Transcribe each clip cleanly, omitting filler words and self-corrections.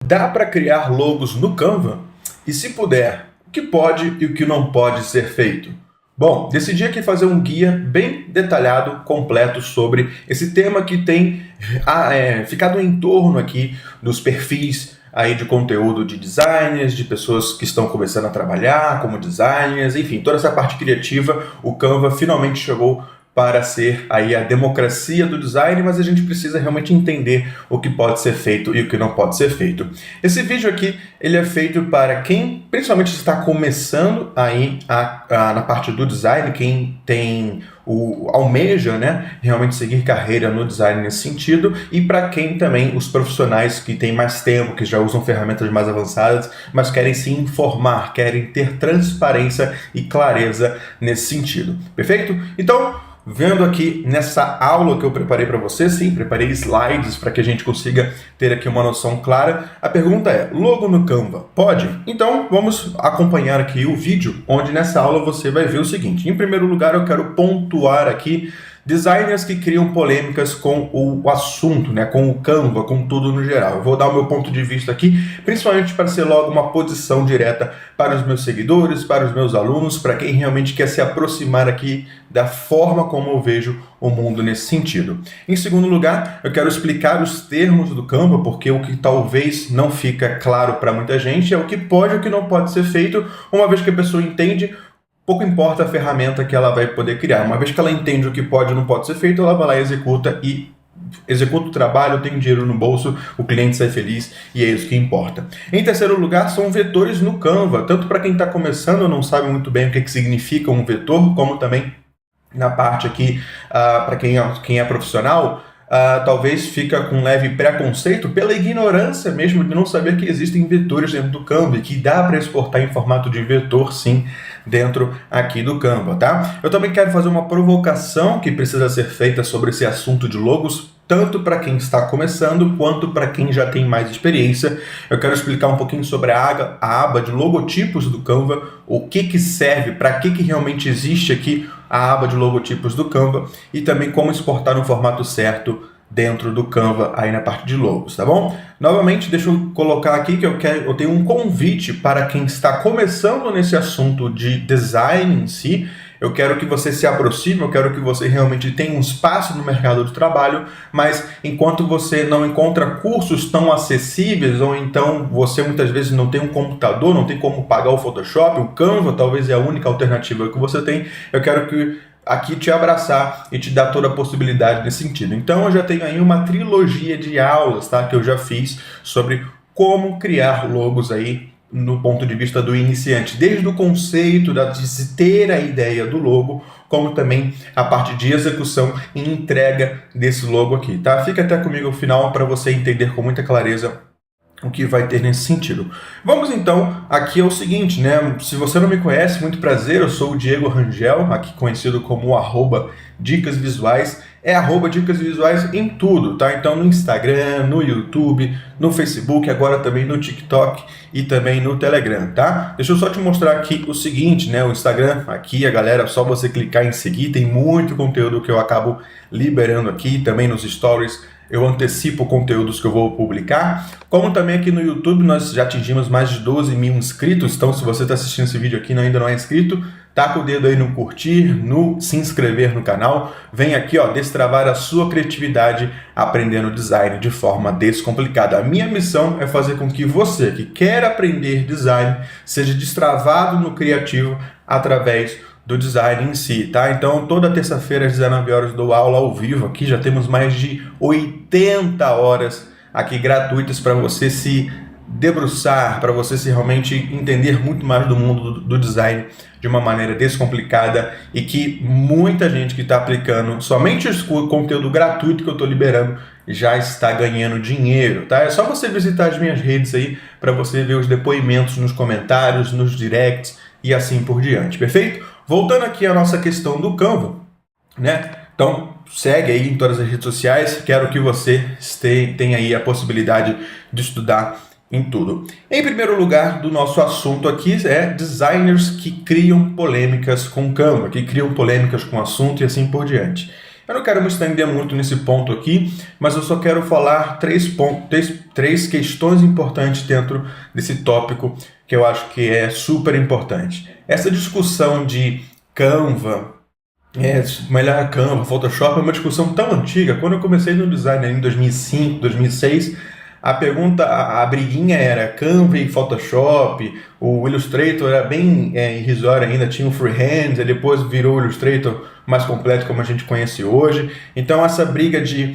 Dá para criar logos no Canva? E se puder, o que pode e o que não pode ser feito? Bom, decidi aqui fazer um guia bem detalhado, completo sobre esse tema que tem ficado em torno aqui dos perfis aí de conteúdo de designers, de pessoas que estão começando a trabalhar como designers, enfim, toda essa parte criativa. O Canva finalmente chegou para ser aí a democracia do design, mas a gente precisa realmente entender o que pode ser feito e o que não pode ser feito. Esse vídeo aqui, ele é feito para quem principalmente está começando aí na parte do design, quem almeja, né, realmente seguir carreira no design nesse sentido, e para quem também, os profissionais que têm mais tempo, que já usam ferramentas mais avançadas, mas querem se informar, querem ter transparência e clareza nesse sentido. Perfeito? Então, vendo aqui nessa aula que eu preparei para você, sim, preparei slides para que a gente consiga ter aqui uma noção clara. A pergunta é, logo no Canva, pode? Então, vamos acompanhar aqui o vídeo, onde nessa aula você vai ver o seguinte. Em primeiro lugar, eu quero pontuar aqui designers que criam polêmicas com o assunto, né, com o Canva, com tudo no geral. Eu vou dar o meu ponto de vista aqui, principalmente para ser logo uma posição direta para os meus seguidores, para os meus alunos, para quem realmente quer se aproximar aqui da forma como eu vejo o mundo nesse sentido. Em segundo lugar, eu quero explicar os termos do Canva, porque o que talvez não fica claro para muita gente é o que pode e o que não pode ser feito, uma vez que a pessoa entende. Pouco importa a ferramenta que ela vai poder criar. Uma vez que ela entende o que pode e não pode ser feito, ela vai lá e executa o trabalho, tem dinheiro no bolso, o cliente sai feliz e é isso que importa. Em terceiro lugar, são vetores no Canva, tanto para quem está começando e não sabe muito bem o que significa um vetor, como também na parte aqui, para quem é profissional, talvez fica com um leve preconceito pela ignorância mesmo de não saber que existem vetores dentro do Canva e que dá para exportar em formato de vetor, sim, dentro aqui do Canva, tá? Eu também quero fazer uma provocação que precisa ser feita sobre esse assunto de logos, tanto para quem está começando, quanto para quem já tem mais experiência. Eu quero explicar um pouquinho sobre a aba de logotipos do Canva, o que serve, para que realmente existe aqui a aba de logotipos do Canva, e também como exportar no formato certo dentro do Canva aí na parte de logos, tá bom? Novamente, deixa eu colocar aqui que eu tenho um convite para quem está começando nesse assunto de design em si. Eu quero que você se aproxime, eu quero que você realmente tenha um espaço no mercado de trabalho, mas enquanto você não encontra cursos tão acessíveis, ou então você muitas vezes não tem um computador, não tem como pagar o Photoshop, o Canva talvez é a única alternativa que você tem, eu quero que aqui te abraçar e te dar toda a possibilidade nesse sentido. Então eu já tenho aí uma trilogia de aulas, tá, que eu já fiz sobre como criar logos aí no ponto de vista do iniciante, desde o conceito de se ter a ideia do logo, como também a parte de execução e entrega desse logo aqui, tá? Fica até comigo ao final para você entender com muita clareza o que vai ter nesse sentido. Vamos então aqui ao seguinte, né? Se você não me conhece, muito prazer, eu sou o Diego Rangel, aqui conhecido como @Dicas Visuais. É @Dicas Visuais em tudo, tá? Então no Instagram, no YouTube, no Facebook, agora também no TikTok e também no Telegram, tá? Deixa eu só te mostrar aqui o seguinte, né? O Instagram, aqui a galera, só você clicar em seguir, tem muito conteúdo que eu acabo liberando aqui, também nos stories. Eu antecipo conteúdos que eu vou publicar, como também aqui no YouTube nós já atingimos mais de 12 mil inscritos, então se você está assistindo esse vídeo aqui e ainda não é inscrito, taca o dedo aí no curtir, no se inscrever no canal, vem aqui ó, destravar a sua criatividade aprendendo design de forma descomplicada. A minha missão é fazer com que você que quer aprender design seja destravado no criativo através do design em si, tá? Então, toda terça-feira às 19 horas dou aula ao vivo aqui, já temos mais de 80 horas aqui gratuitas para você se debruçar, para você se realmente entender muito mais do mundo do design de uma maneira descomplicada e que muita gente que está aplicando somente o conteúdo gratuito que eu estou liberando já está ganhando dinheiro, tá? É só você visitar as minhas redes aí para você ver os depoimentos nos comentários, nos directs e assim por diante, perfeito? Voltando aqui à nossa questão do Canva, né? Então, segue aí em todas as redes sociais, quero que você tenha aí a possibilidade de estudar em tudo. Em primeiro lugar, do nosso assunto aqui é designers que criam polêmicas com Canva, que criam polêmicas com o assunto e assim por diante. Eu não quero me estender muito nesse ponto aqui, mas eu só quero falar três questões importantes dentro desse tópico que eu acho que é super importante. Essa discussão de Canva, melhor Canva, Photoshop, é uma discussão tão antiga. Quando eu comecei no design em 2005, 2006, a briguinha era Canva e Photoshop, o Illustrator era bem irrisório ainda, tinha o Freehand, e depois virou o Illustrator mais completo como a gente conhece hoje. Então essa briga de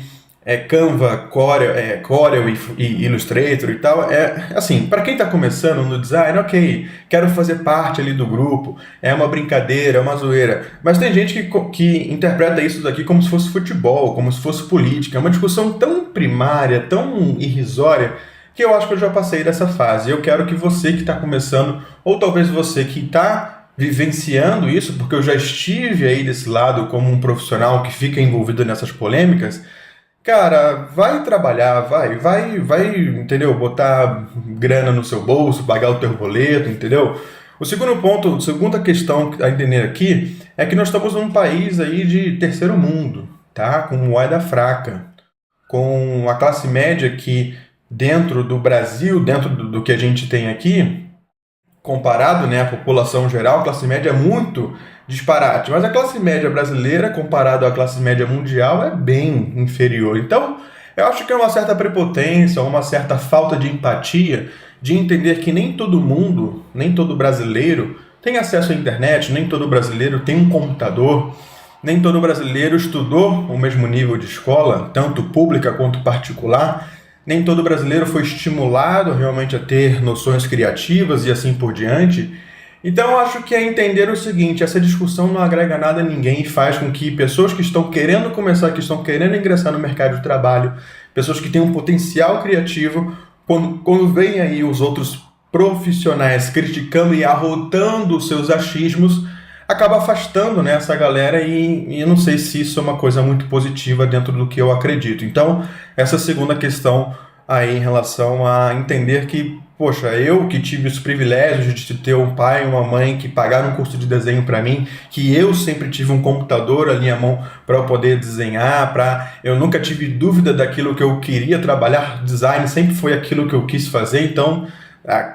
Canva, Corel e Illustrator e tal, assim, para quem está começando no design, ok, quero fazer parte ali do grupo, é uma brincadeira, é uma zoeira, mas tem gente que interpreta isso daqui como se fosse futebol, como se fosse política, é uma discussão tão primária, tão irrisória, que eu acho que eu já passei dessa fase. Eu quero que você que está começando, ou talvez você que está vivenciando isso, porque eu já estive aí desse lado como um profissional que fica envolvido nessas polêmicas, cara, vai trabalhar, vai, entendeu? Botar grana no seu bolso, pagar o teu boleto, entendeu? O segundo ponto, a segunda questão a entender aqui é que nós estamos num país aí de terceiro mundo, tá? Com moeda fraca, com a classe média que dentro do Brasil, dentro do que a gente tem aqui, comparado, né, à população geral, a classe média é muito disparate, mas a classe média brasileira, comparado à classe média mundial, é bem inferior. Então, eu acho que é uma certa prepotência, uma certa falta de empatia, de entender que nem todo mundo, nem todo brasileiro tem acesso à internet, nem todo brasileiro tem um computador, nem todo brasileiro estudou o mesmo nível de escola, tanto pública quanto particular. Nem todo brasileiro foi estimulado realmente a ter noções criativas e assim por diante. Então, eu acho que é entender o seguinte, essa discussão não agrega nada a ninguém e faz com que pessoas que estão querendo começar, que estão querendo ingressar no mercado de trabalho, pessoas que têm um potencial criativo, quando vem aí os outros profissionais criticando e arrotando os seus achismos, acaba afastando, né, essa galera e eu não sei se isso é uma coisa muito positiva dentro do que eu acredito. Então, essa segunda questão aí em relação a entender que, poxa, eu que tive os privilégios de ter um pai e uma mãe que pagaram um curso de desenho para mim, que eu sempre tive um computador ali à mão para eu poder desenhar, eu nunca tive dúvida daquilo que eu queria trabalhar, design sempre foi aquilo que eu quis fazer, então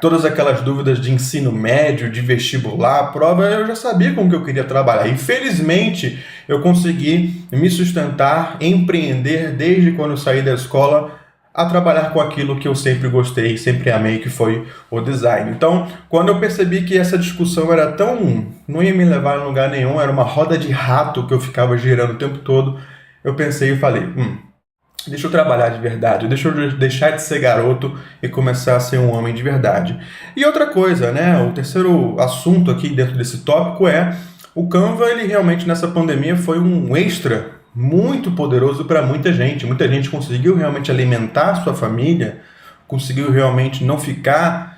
todas aquelas dúvidas de ensino médio, de vestibular, prova, eu já sabia com o que eu queria trabalhar. E felizmente eu consegui me sustentar, empreender desde quando eu saí da escola a trabalhar com aquilo que eu sempre gostei, sempre amei, que foi o design. Então, quando eu percebi que essa discussão era não ia me levar a lugar nenhum, era uma roda de rato que eu ficava girando o tempo todo, eu pensei e falei, deixa eu trabalhar de verdade, deixa eu deixar de ser garoto e começar a ser um homem de verdade. E outra coisa, né? O terceiro assunto aqui dentro desse tópico é o Canva, ele realmente nessa pandemia foi um extra muito poderoso para muita gente. Muita gente conseguiu realmente alimentar a sua família, conseguiu realmente não ficar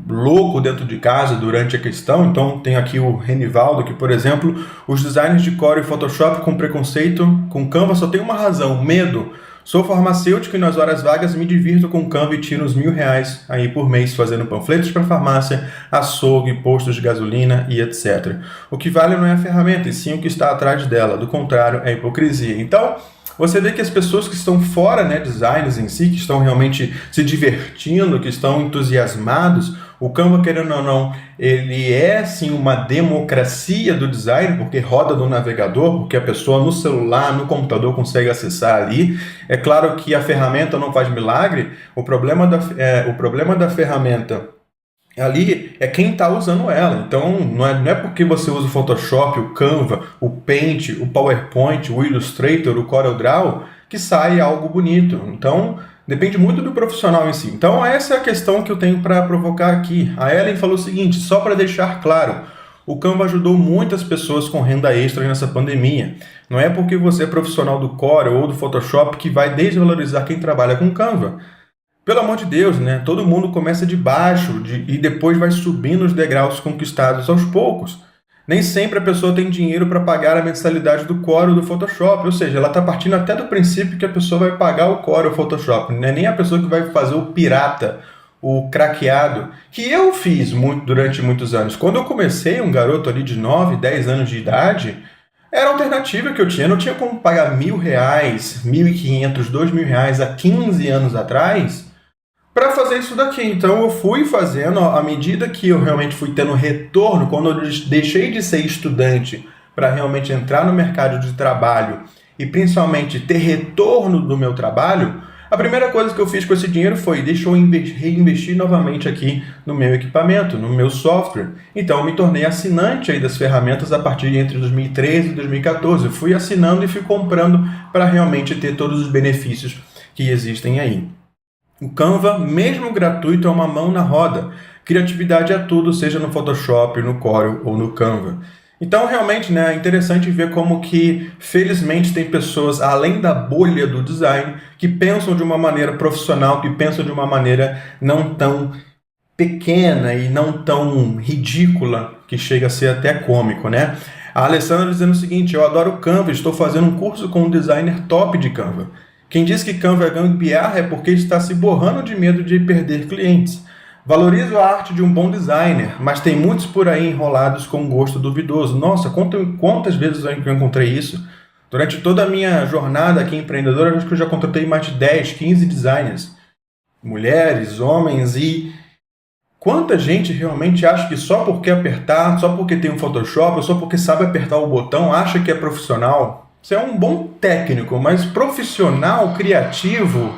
louco dentro de casa durante a questão. Então tem aqui o Renivaldo, que por exemplo, os designers de Corel e Photoshop com preconceito com Canva só tem uma razão, medo. Sou farmacêutico e nas horas vagas me divirto com Canva e tiro uns R$1.000 aí por mês fazendo panfletos para farmácia, açougue, postos de gasolina e etc. O que vale não é a ferramenta, e sim o que está atrás dela. Do contrário, é hipocrisia. Então, você vê que as pessoas que estão fora, né, designers em si, que estão realmente se divertindo, que estão entusiasmados, o Canva, querendo ou não, ele é sim uma democracia do design, porque roda no navegador, porque a pessoa no celular, no computador consegue acessar ali. É claro que a ferramenta não faz milagre, o problema da ferramenta ali é quem está usando ela. Então não é porque você usa o Photoshop, o Canva, o Paint, o PowerPoint, o Illustrator, o CorelDRAW que sai algo bonito. Então depende muito do profissional em si. Então essa é a questão que eu tenho para provocar aqui. A Ellen falou o seguinte, só para deixar claro, o Canva ajudou muitas pessoas com renda extra nessa pandemia. Não é porque você é profissional do Corel ou do Photoshop que vai desvalorizar quem trabalha com Canva. Pelo amor de Deus, né? Todo mundo começa de baixo e depois vai subindo os degraus conquistados aos poucos. Nem sempre a pessoa tem dinheiro para pagar a mensalidade do Corel ou do Photoshop, ou seja, ela está partindo até do princípio que a pessoa vai pagar o Corel ou o Photoshop, não é nem a pessoa que vai fazer o pirata, o craqueado, que eu fiz durante muitos anos. Quando eu comecei, um garoto ali de 9, 10 anos de idade, era a alternativa que eu tinha. Eu não tinha como pagar R$1.000, R$1.500, R$2.000 há 15 anos atrás para fazer isso daqui. Então eu fui fazendo, à medida que eu realmente fui tendo retorno, quando eu deixei de ser estudante para realmente entrar no mercado de trabalho e principalmente ter retorno do meu trabalho, a primeira coisa que eu fiz com esse dinheiro foi deixar eu reinvestir novamente aqui no meu equipamento, no meu software. Então eu me tornei assinante aí das ferramentas a partir de entre 2013 e 2014. Eu fui assinando e fui comprando para realmente ter todos os benefícios que existem aí. O Canva, mesmo gratuito, é uma mão na roda. Criatividade é tudo, seja no Photoshop, no Corel ou no Canva. Então, realmente, né, é interessante ver como que, felizmente, tem pessoas, além da bolha do design, que pensam de uma maneira profissional, que pensam de uma maneira não tão pequena e não tão ridícula, que chega a ser até cômico, né? A Alessandra dizendo o seguinte: eu adoro Canva, estou fazendo um curso com um designer top de Canva. Quem diz que Canva é gambiarra é porque está se borrando de medo de perder clientes. Valorizo a arte de um bom designer, mas tem muitos por aí enrolados com gosto duvidoso. Nossa, quantas vezes eu encontrei isso? Durante toda a minha jornada aqui empreendedora, acho que eu já contratei mais de 10, 15 designers. Mulheres, homens, e quanta gente realmente acha que só porque apertar, só porque tem um Photoshop, ou só porque sabe apertar o botão, acha que é profissional? Você é um bom técnico, mas profissional, criativo,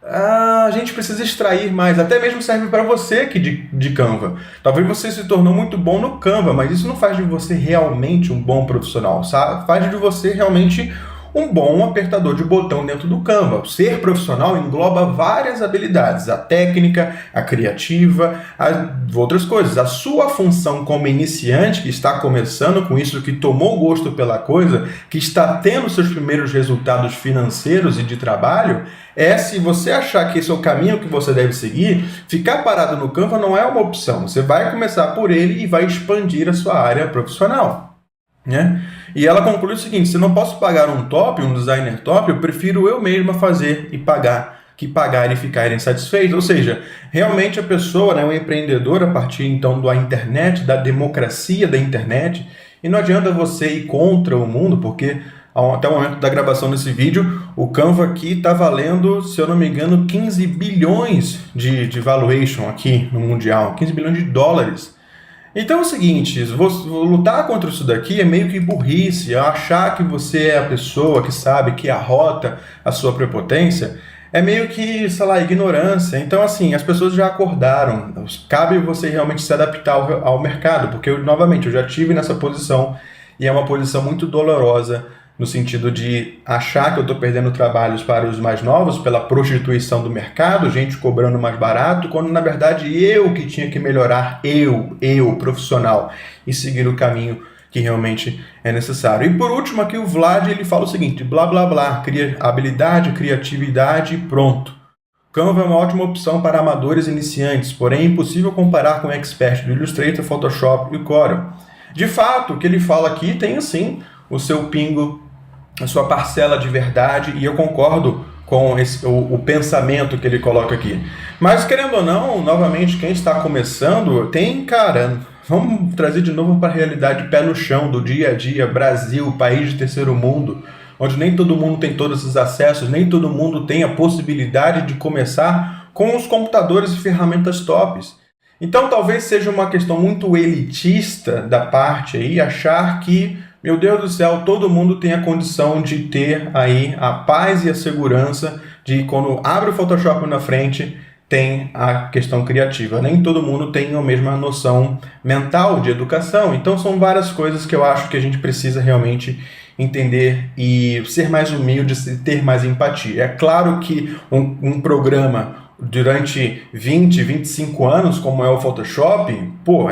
a gente precisa extrair mais. Até mesmo serve para você aqui de Canva. Talvez você se tornou muito bom no Canva, mas isso não faz de você realmente um bom profissional, sabe? Faz de você realmente um bom apertador de botão dentro do Canva. Ser profissional engloba várias habilidades: a técnica, a criativa, outras coisas. A sua função como iniciante, que está começando com isso, que tomou gosto pela coisa, que está tendo seus primeiros resultados financeiros e de trabalho, se você achar que esse é o caminho que você deve seguir, ficar parado no Canva não é uma opção. Você vai começar por ele e vai expandir a sua área profissional, né? E ela conclui o seguinte: se não posso pagar um designer top, eu prefiro eu mesma fazer e pagar, que pagar e ficar insatisfeito. Ou seja, realmente a pessoa, né, um empreendedor, a partir então da internet, da democracia da internet, e não adianta você ir contra o mundo, porque até o momento da gravação desse vídeo, o Canva aqui está valendo, se eu não me engano, 15 bilhões de valuation aqui no mundial, 15 bilhões de dólares. Então é o seguinte: lutar contra isso daqui é meio que burrice. Achar que você é a pessoa que sabe, que arrota a sua prepotência, é meio que, sei lá, ignorância. Então, assim, as pessoas já acordaram. Cabe você realmente se adaptar ao mercado, porque, novamente, eu já estive nessa posição e é uma posição muito dolorosa, no sentido de achar que eu estou perdendo trabalhos para os mais novos pela prostituição do mercado, gente cobrando mais barato, quando na verdade eu que tinha que melhorar, eu profissional, e seguir o caminho que realmente é necessário. E por último aqui o Vlad, ele fala o seguinte: blá blá blá, habilidade, criatividade, pronto. Canva é uma ótima opção para amadores iniciantes, porém é impossível comparar com o expert do Illustrator, Photoshop e Corel. De fato, o que ele fala aqui tem assim o seu pingo, a sua parcela de verdade, e eu concordo com o pensamento que ele coloca aqui. Mas, querendo ou não, novamente, quem está começando vamos trazer de novo para a realidade pé no chão, do dia a dia, Brasil, país de terceiro mundo, onde nem todo mundo tem todos os acessos, nem todo mundo tem a possibilidade de começar com os computadores e ferramentas tops. Então, talvez seja uma questão muito elitista da parte aí, achar que, meu Deus do céu, todo mundo tem a condição de ter aí a paz e a segurança de, quando abre o Photoshop na frente, tem a questão criativa. Nem todo mundo tem a mesma noção mental de educação. Então são várias coisas que eu acho que a gente precisa realmente entender e ser mais humilde, ter mais empatia. É claro que um programa durante 20, 25 anos, como é o Photoshop,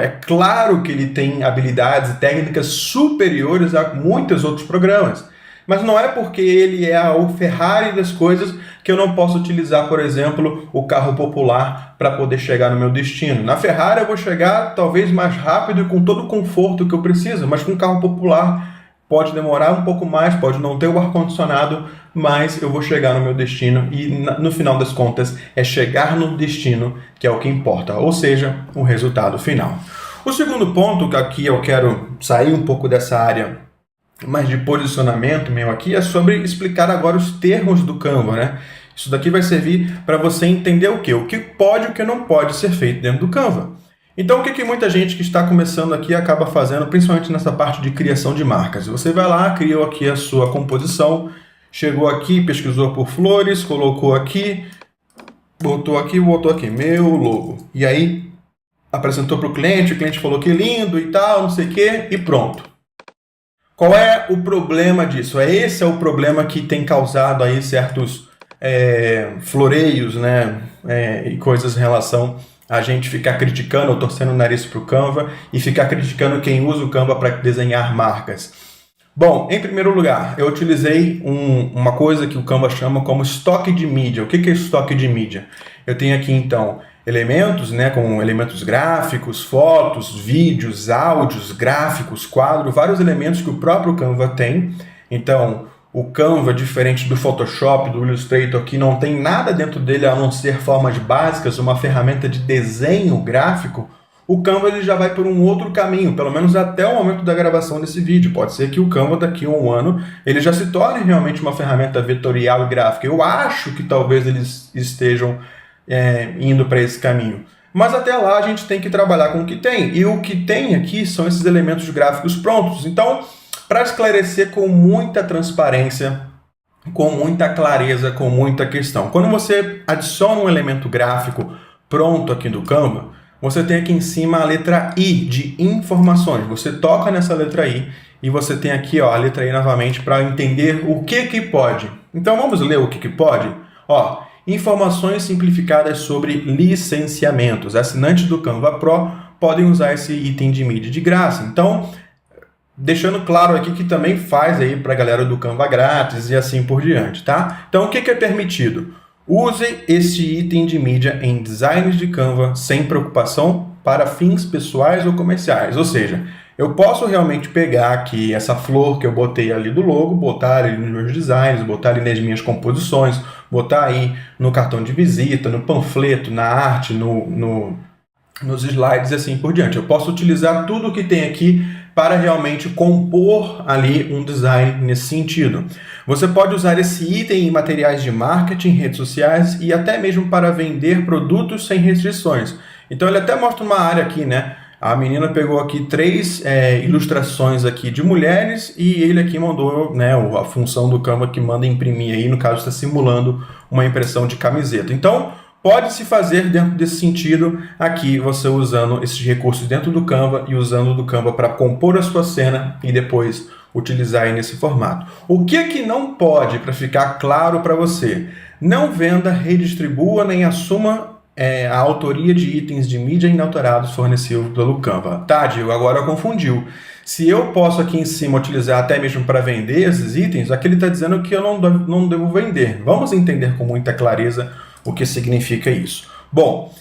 é claro que ele tem habilidades e técnicas superiores a muitos outros programas. Mas não é porque ele é o Ferrari das coisas que eu não posso utilizar, por exemplo, o carro popular para poder chegar no meu destino. Na Ferrari eu vou chegar talvez mais rápido e com todo o conforto que eu preciso, mas com o carro popular pode demorar um pouco mais, pode não ter o ar-condicionado, mas eu vou chegar no meu destino e, no final das contas, é chegar no destino que é o que importa, ou seja, o resultado final. O segundo ponto, que aqui eu quero sair um pouco dessa área mais de posicionamento meu aqui, é sobre explicar agora os termos do Canva, né? Isso daqui vai servir para você entender o que? O que pode e o que não pode ser feito dentro do Canva. Então, o que muita gente que está começando aqui acaba fazendo, principalmente nessa parte de criação de marcas? Você vai lá, criou aqui a sua composição, chegou aqui, pesquisou por flores, colocou aqui, botou aqui, meu logo. E aí, apresentou para o cliente falou que lindo e tal, não sei o quê, e pronto. Qual é o problema disso? Esse é o problema que tem causado aí certos floreios, né, e coisas em relação a gente ficar criticando ou torcendo o nariz para o Canva e ficar criticando quem usa o Canva para desenhar marcas. Bom, em primeiro lugar, eu utilizei uma coisa que o Canva chama como estoque de mídia. O que é estoque de mídia? Eu tenho aqui, então, elementos, né, como elementos gráficos, fotos, vídeos, áudios, gráficos, quadro, vários elementos que o próprio Canva tem. Então, o Canva, diferente do Photoshop, do Illustrator, que não tem nada dentro dele a não ser formas básicas, uma ferramenta de desenho gráfico, o Canva ele já vai por um outro caminho, pelo menos até o momento da gravação desse vídeo. Pode ser que o Canva daqui a um ano ele já se torne realmente uma ferramenta vetorial e gráfica. Eu acho que talvez eles estejam indo para esse caminho. Mas até lá a gente tem que trabalhar com o que tem. E o que tem aqui são esses elementos gráficos prontos. Então, para esclarecer com muita transparência, com muita clareza, com muita questão. Quando você adiciona um elemento gráfico pronto aqui do Canva, você tem aqui em cima a letra I de informações. Você toca nessa letra I e você tem aqui a letra I novamente para entender o que pode. Então vamos ler o que pode? Informações simplificadas sobre licenciamentos. Assinantes do Canva Pro podem usar esse item de mídia de graça. Então, deixando claro aqui que também faz aí para a galera do Canva grátis e assim por diante, tá? Então, o que é permitido? Use esse item de mídia em designs de Canva sem preocupação para fins pessoais ou comerciais. Ou seja, eu posso realmente pegar aqui essa flor que eu botei ali do logo, botar ali nos meus designs, botar ali nas minhas composições, botar aí no cartão de visita, no panfleto, na arte, nos slides e assim por diante. Eu posso utilizar tudo o que tem aqui para realmente compor ali um design nesse sentido. Você pode usar esse item em materiais de marketing, redes sociais e até mesmo para vender produtos sem restrições. Então ele até mostra uma área aqui, né? A menina pegou aqui 3 ilustrações aqui de mulheres e ele aqui mandou, né, a função do Canva que manda imprimir aí, no caso está simulando uma impressão de camiseta. Então, pode-se fazer dentro desse sentido aqui, você usando esses recursos dentro do Canva e usando do Canva para compor a sua cena e depois utilizar aí nesse formato. O que não pode, para ficar claro para você? Não venda, redistribua nem assuma a autoria de itens de mídia inautorados fornecidos pelo Canva. Tá, Diego, agora confundiu. Se eu posso aqui em cima utilizar até mesmo para vender esses itens, aqui ele está dizendo que eu não devo vender. Vamos entender com muita clareza o que significa isso. Bom,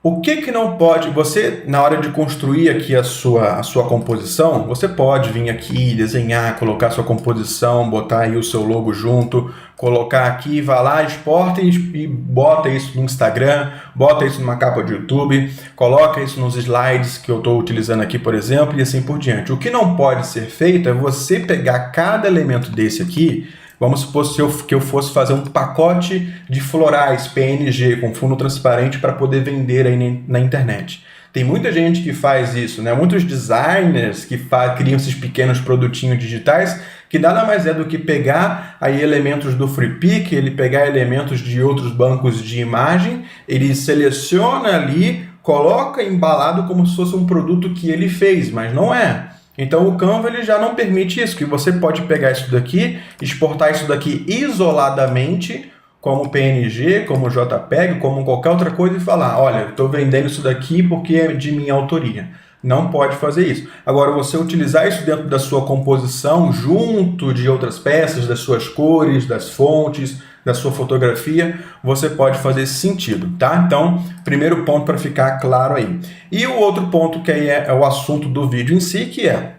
o que não pode, você na hora de construir aqui a sua composição, você pode vir aqui, desenhar, colocar sua composição, botar aí o seu logo junto, colocar aqui, vai lá, exporta e bota isso no Instagram, bota isso numa capa de YouTube, coloca isso nos slides que eu estou utilizando aqui, por exemplo, e assim por diante. O que não pode ser feito é você pegar cada elemento desse aqui. Vamos supor que eu fosse fazer um pacote de florais PNG com fundo transparente para poder vender aí na internet. Tem muita gente que faz isso, né? Muitos designers que criam esses pequenos produtinhos digitais que nada mais é do que pegar aí elementos do FreePic, ele pegar elementos de outros bancos de imagem, ele seleciona ali, coloca embalado como se fosse um produto que ele fez, mas não é. Então o Canva ele já não permite isso, que você pode pegar isso daqui, exportar isso daqui isoladamente, como PNG, como JPEG, como qualquer outra coisa e falar, olha, estou vendendo isso daqui porque é de minha autoria. Não pode fazer isso. Agora, você utilizar isso dentro da sua composição, junto de outras peças, das suas cores, das fontes, da sua fotografia, você pode fazer esse sentido, tá? Então, primeiro ponto para ficar claro aí. E o outro ponto que aí é o assunto do vídeo em si, que é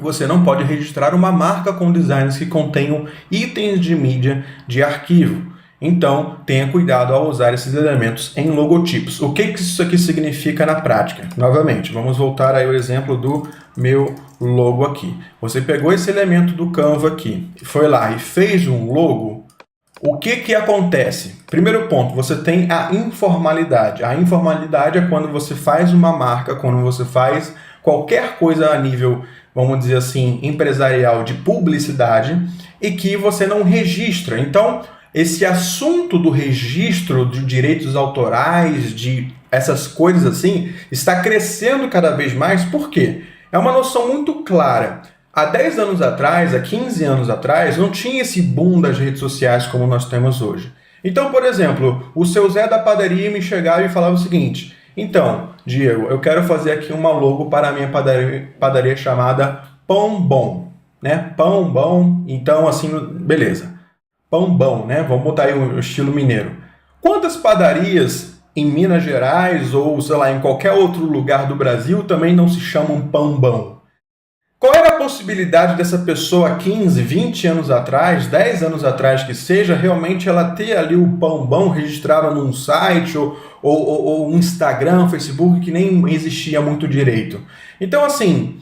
você não pode registrar uma marca com designs que contenham itens de mídia de arquivo. Então, tenha cuidado ao usar esses elementos em logotipos. O que isso aqui significa na prática? Novamente, vamos voltar aí ao exemplo do meu logo aqui. Você pegou esse elemento do Canva aqui, foi lá e fez um logo. O que acontece? Primeiro ponto, você tem a informalidade. A informalidade é quando você faz uma marca, quando você faz qualquer coisa a nível, vamos dizer assim, empresarial de publicidade e que você não registra. Então, esse assunto do registro de direitos autorais, de essas coisas assim, está crescendo cada vez mais. Por quê? É uma noção muito clara. Há 10 anos atrás, há 15 anos atrás, não tinha esse boom das redes sociais como nós temos hoje. Então, por exemplo, o seu Zé da padaria me chegava e falava o seguinte: então, Diego, eu quero fazer aqui uma logo para a minha padaria chamada Pão Bom, né? Pão Bom, então assim, beleza. Pão Bom, né? Vamos botar aí o estilo mineiro. Quantas padarias em Minas Gerais ou, sei lá, em qualquer outro lugar do Brasil também não se chamam Pão Bom? Qual era a possibilidade dessa pessoa 15, 20 anos atrás, 10 anos atrás que seja, realmente ela ter ali o Pão Bom registrado num site ou Instagram, Facebook, que nem existia muito direito? Então, assim,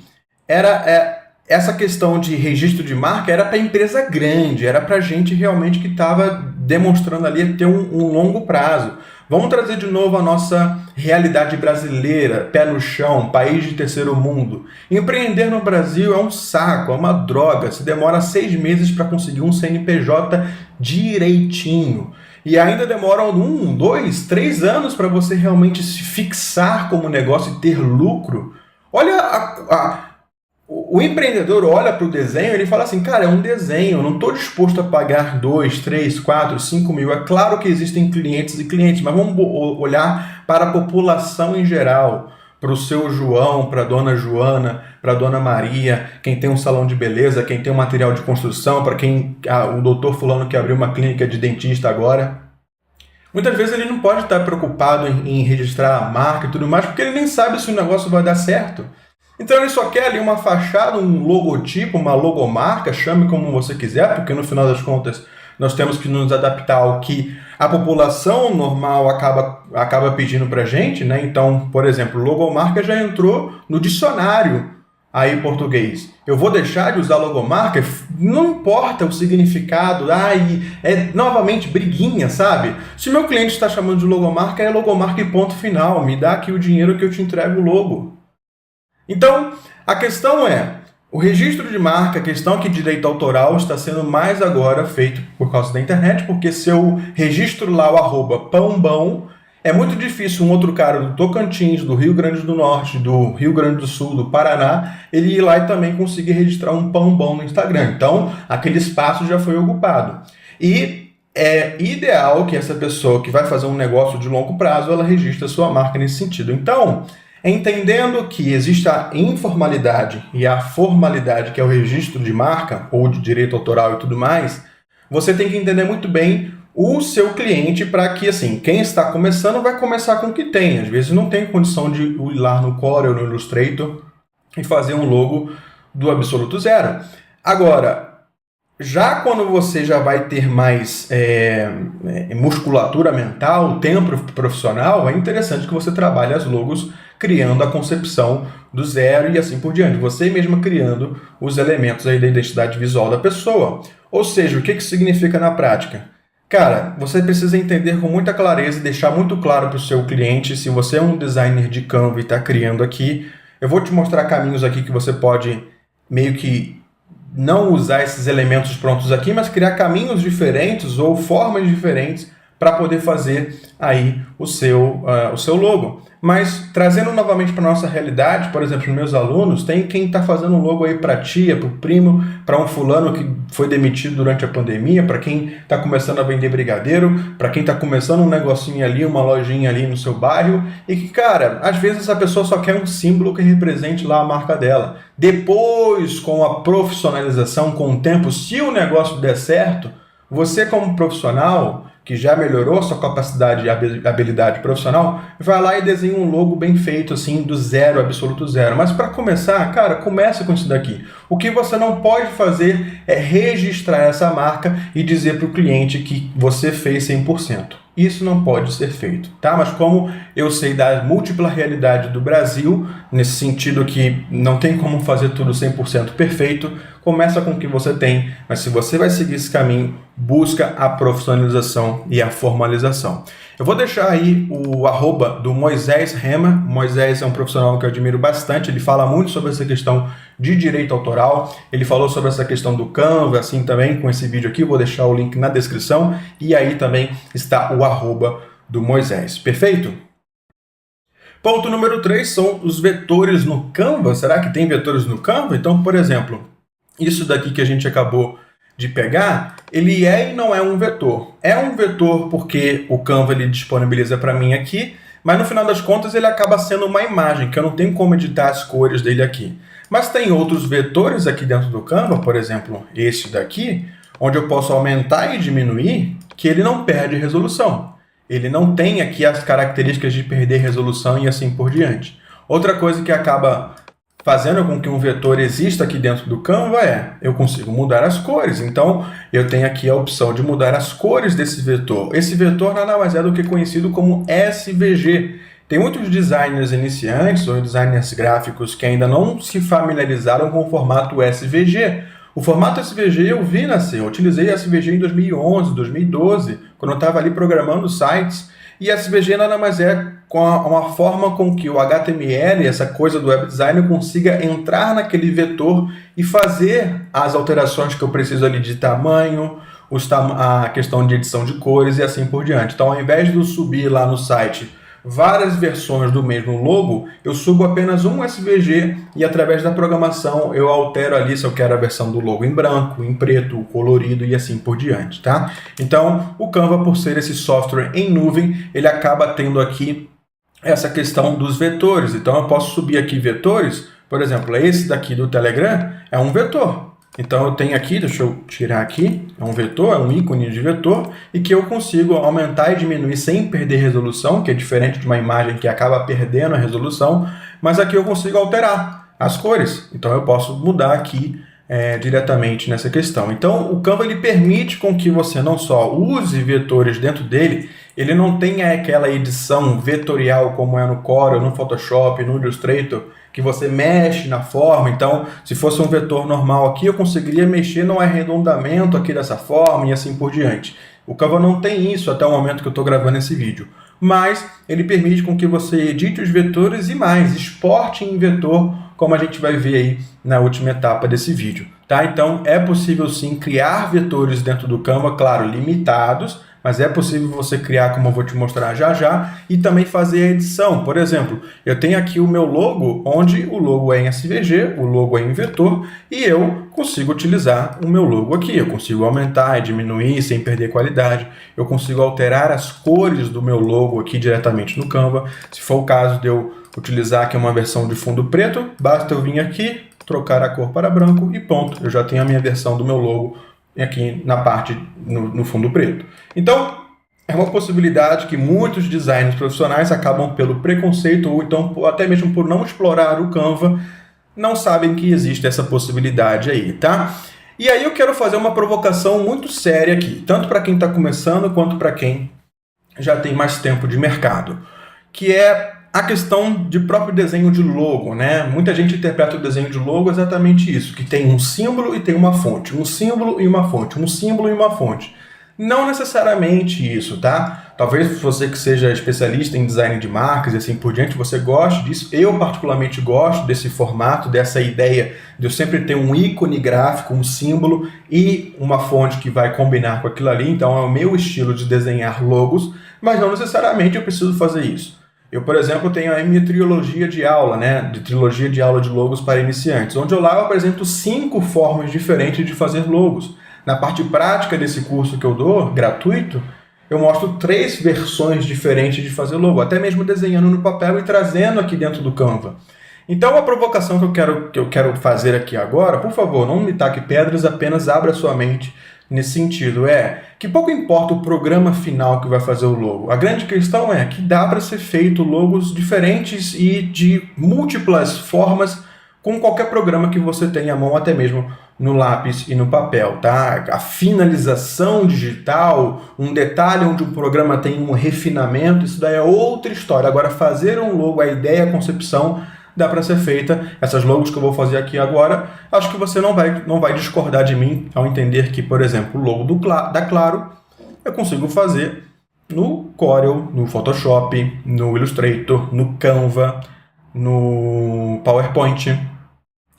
essa questão de registro de marca era para empresa grande, era para gente realmente que estava demonstrando ali ter um longo prazo. Vamos trazer de novo a nossa realidade brasileira, pé no chão, país de terceiro mundo. Empreender no Brasil é um saco, é uma droga. Se demora 6 meses para conseguir um CNPJ direitinho. E ainda demora 1, 2, 3 anos para você realmente se fixar como negócio e ter lucro. Olha o empreendedor olha para o desenho e ele fala assim: cara, é um desenho, eu não estou disposto a pagar 2, 3, 4, 5 mil. É claro que existem clientes e clientes, mas vamos olhar para a população em geral, para o seu João, para a dona Joana, para a dona Maria, quem tem um salão de beleza, quem tem um material de construção, para quem o doutor fulano que abriu uma clínica de dentista agora. Muitas vezes ele não pode estar preocupado em registrar a marca e tudo mais, porque ele nem sabe se o negócio vai dar certo. Então ele só quer ali uma fachada, um logotipo, uma logomarca, chame como você quiser, porque no final das contas nós temos que nos adaptar ao que a população normal acaba pedindo pra gente, né? Então, por exemplo, logomarca já entrou no dicionário aí em português. Eu vou deixar de usar logomarca? Não importa o significado, é novamente briguinha, sabe? Se meu cliente está chamando de logomarca, é logomarca e ponto final. Me dá aqui o dinheiro que eu te entrego o logo. Então, a questão é, o registro de marca, a questão que direito autoral está sendo mais agora feito por causa da internet, porque se eu registro lá o @pãobão, é muito difícil um outro cara do Tocantins, do Rio Grande do Norte, do Rio Grande do Sul, do Paraná, ele ir lá e também conseguir registrar um Pão Bom no Instagram. Então, aquele espaço já foi ocupado. E é ideal que essa pessoa que vai fazer um negócio de longo prazo, ela registre a sua marca nesse sentido. Então, entendendo que existe a informalidade e a formalidade, que é o registro de marca ou de direito autoral e tudo mais, você tem que entender muito bem o seu cliente para que, assim, quem está começando vai começar com o que tem. Às vezes não tem condição de ir lá no Corel, no Illustrator e fazer um logo do absoluto zero. Agora, já quando você já vai ter mais musculatura mental, tempo profissional, é interessante que você trabalhe as logos criando a concepção do zero e assim por diante. Você mesmo criando os elementos aí da identidade visual da pessoa. Ou seja, o que isso significa na prática? Cara, você precisa entender com muita clareza e deixar muito claro para o seu cliente, se você é um designer de Canva e está criando aqui, eu vou te mostrar caminhos aqui que você pode meio que não usar esses elementos prontos aqui, mas criar caminhos diferentes ou formas diferentes para poder fazer aí o seu logo. Mas trazendo novamente para a nossa realidade, por exemplo, meus alunos, tem quem está fazendo um logo aí para a tia, para o primo, para um fulano que foi demitido durante a pandemia, para quem está começando a vender brigadeiro, para quem está começando um negocinho ali, uma lojinha ali no seu bairro, e que, cara, às vezes essa pessoa só quer um símbolo que represente lá a marca dela. Depois, com a profissionalização, com o tempo, se o negócio der certo, você como profissional que já melhorou sua capacidade e habilidade profissional, vai lá e desenha um logo bem feito, assim, do zero, absoluto zero. Mas para começar, cara, começa com isso daqui. O que você não pode fazer é registrar essa marca e dizer para o cliente que você fez 100%. isso não pode ser feito, tá? Mas como eu sei da múltipla realidade do Brasil, nesse sentido que não tem como fazer tudo 100% perfeito, começa com o que você tem, mas se você vai seguir esse caminho, busca a profissionalização e a formalização. Eu vou deixar aí o @ do Moisés Rema. Moisés é um profissional que eu admiro bastante, ele fala muito sobre essa questão de direito autoral, ele falou sobre essa questão do Canva, assim também com esse vídeo aqui, vou deixar o link na descrição, e aí também está o @ do Moisés, perfeito? Ponto número 3 são os vetores no Canva. Será que tem vetores no Canva? Então, por exemplo, isso daqui que a gente acabou de pegar, ele é e não é um vetor. É um vetor porque o Canva ele disponibiliza para mim aqui, mas no final das contas ele acaba sendo uma imagem, que eu não tenho como editar as cores dele aqui. Mas tem outros vetores aqui dentro do Canva, por exemplo, esse daqui, onde eu posso aumentar e diminuir, que ele não perde resolução. Ele não tem aqui as características de perder resolução e assim por diante. Outra coisa que acaba fazendo com que um vetor exista aqui dentro do Canva é, eu consigo mudar as cores. Então, eu tenho aqui a opção de mudar as cores desse vetor. Esse vetor nada mais é do que conhecido como SVG. Tem muitos designers iniciantes ou designers gráficos que ainda não se familiarizaram com o formato SVG. O formato SVG eu vi nascer, eu utilizei SVG em 2011, 2012, quando eu estava ali programando sites. E SVG nada mais é com uma forma com que o HTML, essa coisa do web design, consiga entrar naquele vetor e fazer as alterações que eu preciso ali de tamanho, a questão de edição de cores e assim por diante. Então, ao invés de eu subir lá no site várias versões do mesmo logo, eu subo apenas um SVG e através da programação eu altero ali se eu quero a versão do logo em branco, em preto, colorido e assim por diante, tá? Então, o Canva, por ser esse software em nuvem, ele acaba tendo aqui essa questão dos vetores. Então, eu posso subir aqui vetores, por exemplo, esse daqui do Telegram é um vetor. Então, eu tenho aqui, deixa eu tirar aqui, é um vetor, é um ícone de vetor, e que eu consigo aumentar e diminuir sem perder resolução, que é diferente de uma imagem que acaba perdendo a resolução, mas aqui eu consigo alterar as cores. Então, eu posso mudar aqui diretamente nessa questão. Então, o Canva ele permite com que você não só use vetores dentro dele, ele não tenha aquela edição vetorial como é no Corel, no Photoshop, no Illustrator, que você mexe na forma. Então, se fosse um vetor normal aqui, eu conseguiria mexer no arredondamento aqui dessa forma e assim por diante. O Canva não tem isso até o momento que eu estou gravando esse vídeo. Mas ele permite com que você edite os vetores e mais, exporte em vetor, como a gente vai ver aí na última etapa desse vídeo. Tá? Então, é possível sim criar vetores dentro do Canva, claro, limitados, mas é possível você criar, como eu vou te mostrar já já, e também fazer a edição. Por exemplo, eu tenho aqui o meu logo, onde o logo é em SVG, o logo é em vetor, e eu consigo utilizar o meu logo aqui. Eu consigo aumentar e diminuir sem perder qualidade. Eu consigo alterar as cores do meu logo aqui diretamente no Canva. Se for o caso de eu utilizar aqui uma versão de fundo preto, basta eu vir aqui, trocar a cor para branco e ponto. Eu já tenho a minha versão do meu logo aqui na parte, no fundo preto. Então, é uma possibilidade que muitos designers profissionais acabam pelo preconceito ou então até mesmo por não explorar o Canva, não sabem que existe essa possibilidade aí, tá? E aí eu quero fazer uma provocação muito séria aqui, tanto para quem está começando quanto para quem já tem mais tempo de mercado, que é a questão de próprio desenho de logo, né? Muita gente interpreta o desenho de logo exatamente isso, que tem um símbolo e tem uma fonte, um símbolo e uma fonte, um símbolo e uma fonte. Não necessariamente isso, tá? Talvez você que seja especialista em design de marcas e assim por diante, você goste disso. Eu particularmente gosto desse formato, dessa ideia de eu sempre ter um ícone gráfico, um símbolo e uma fonte que vai combinar com aquilo ali. Então é o meu estilo de desenhar logos, mas não necessariamente eu preciso fazer isso. Eu, por exemplo, tenho a minha trilogia de aula, né? De trilogia de aula de logos para iniciantes, onde eu apresento 5 formas diferentes de fazer logos. Na parte prática desse curso que eu dou, gratuito, eu mostro 3 versões diferentes de fazer logo, até mesmo desenhando no papel e trazendo aqui dentro do Canva. Então, a provocação que eu quero fazer aqui agora, por favor, não me taque pedras, apenas abra sua mente nesse sentido, que pouco importa o programa final que vai fazer o logo. A grande questão é que dá para ser feito logos diferentes e de múltiplas formas com qualquer programa que você tenha à mão, até mesmo no lápis e no papel, tá? A finalização digital, um detalhe onde o programa tem um refinamento, isso daí é outra história. Agora, fazer um logo, a ideia, a concepção, dá para ser feita. Essas logos que eu vou fazer aqui agora, acho que você não vai discordar de mim ao entender que, por exemplo, o logo da Claro, eu consigo fazer no Corel, no Photoshop, no Illustrator, no Canva, no PowerPoint.